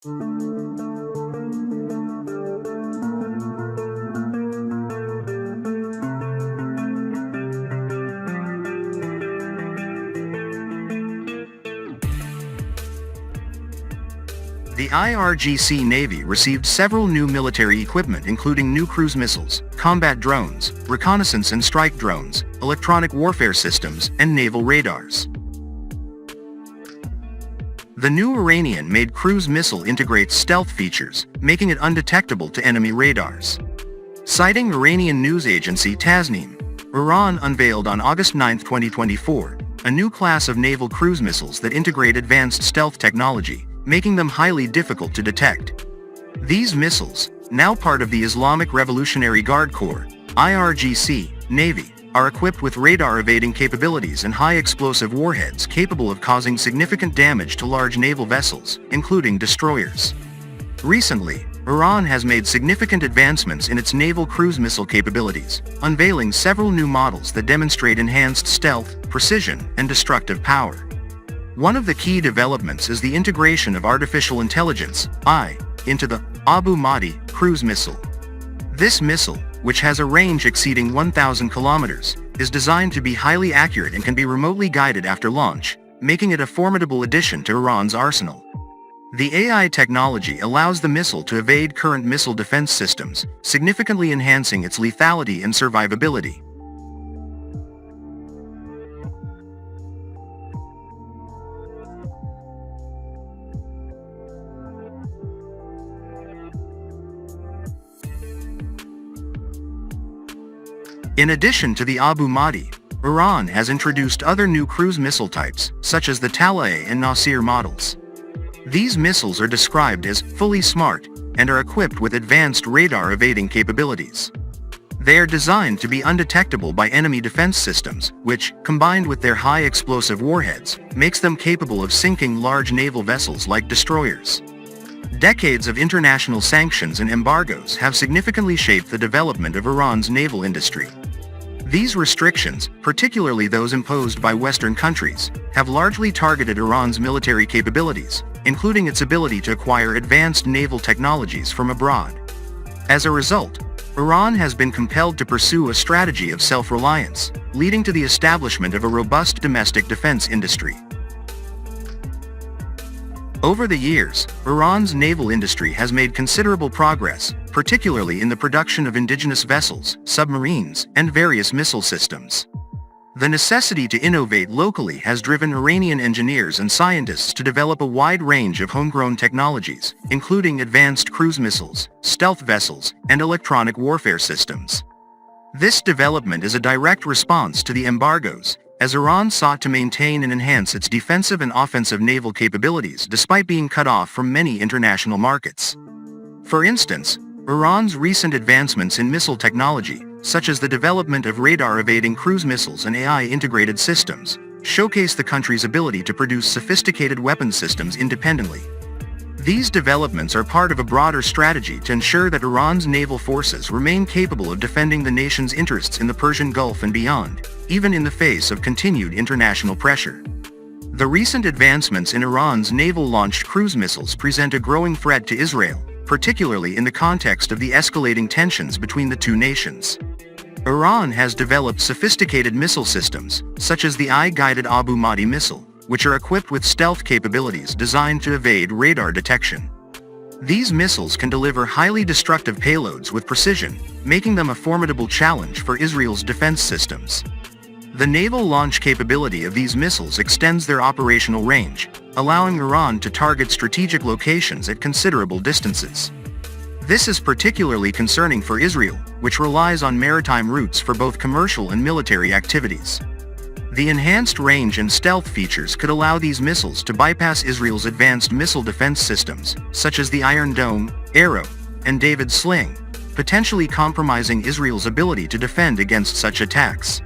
The IRGC Navy received several new military equipment including new cruise missiles, combat drones, reconnaissance and strike drones, electronic warfare systems, and naval radars. The new Iranian-made cruise missile integrates stealth features, making it undetectable to enemy radars. Citing Iranian news agency Tasnim, Iran unveiled on August 9, 2024, a new class of naval cruise missiles that integrate advanced stealth technology, making them highly difficult to detect. These missiles, now part of the Islamic Revolutionary Guard Corps, IRGC, Navy, are equipped with radar-evading capabilities and high-explosive warheads capable of causing significant damage to large naval vessels, including destroyers. Recently, Iran has made significant advancements in its naval cruise missile capabilities, unveiling several new models that demonstrate enhanced stealth, precision, and destructive power. One of the key developments is the integration of artificial intelligence, AI, into the Abu Mahdi cruise missile. This missile, which has a range exceeding 1,000 kilometers, is designed to be highly accurate and can be remotely guided after launch, making it a formidable addition to Iran's arsenal. The AI technology allows the missile to evade current missile defense systems, significantly enhancing its lethality and survivability. In addition to the Abu Mahdi, Iran has introduced other new cruise missile types, such as the Tala'e and Nasir models. These missiles are described as fully smart and are equipped with advanced radar-evading capabilities. They are designed to be undetectable by enemy defense systems, which, combined with their high explosive warheads, makes them capable of sinking large naval vessels like destroyers. Decades of international sanctions and embargoes have significantly shaped the development of Iran's naval industry. These restrictions, particularly those imposed by Western countries, have largely targeted Iran's military capabilities, including its ability to acquire advanced naval technologies from abroad. As a result, Iran has been compelled to pursue a strategy of self-reliance, leading to the establishment of a robust domestic defense industry. Over the years, Iran's naval industry has made considerable progress, particularly in the production of indigenous vessels, submarines, and various missile systems. The necessity to innovate locally has driven Iranian engineers and scientists to develop a wide range of homegrown technologies, including advanced cruise missiles, stealth vessels, and electronic warfare systems. This development is a direct response to the embargoes, as Iran sought to maintain and enhance its defensive and offensive naval capabilities despite being cut off from many international markets. For instance, Iran's recent advancements in missile technology, such as the development of radar-evading cruise missiles and AI-integrated systems, showcase the country's ability to produce sophisticated weapon systems independently. These developments are part of a broader strategy to ensure that Iran's naval forces remain capable of defending the nation's interests in the Persian Gulf and beyond, even in the face of continued international pressure. The recent advancements in Iran's naval-launched cruise missiles present a growing threat to Israel, particularly in the context of the escalating tensions between the two nations. Iran has developed sophisticated missile systems, such as the AI-guided Abu Mahdi missile, which are equipped with stealth capabilities designed to evade radar detection. These missiles can deliver highly destructive payloads with precision, making them a formidable challenge for Israel's defense systems. The naval launch capability of these missiles extends their operational range, allowing Iran to target strategic locations at considerable distances. This is particularly concerning for Israel, which relies on maritime routes for both commercial and military activities. The enhanced range and stealth features could allow these missiles to bypass Israel's advanced missile defense systems, such as the Iron Dome, Arrow, and David Sling, potentially compromising Israel's ability to defend against such attacks.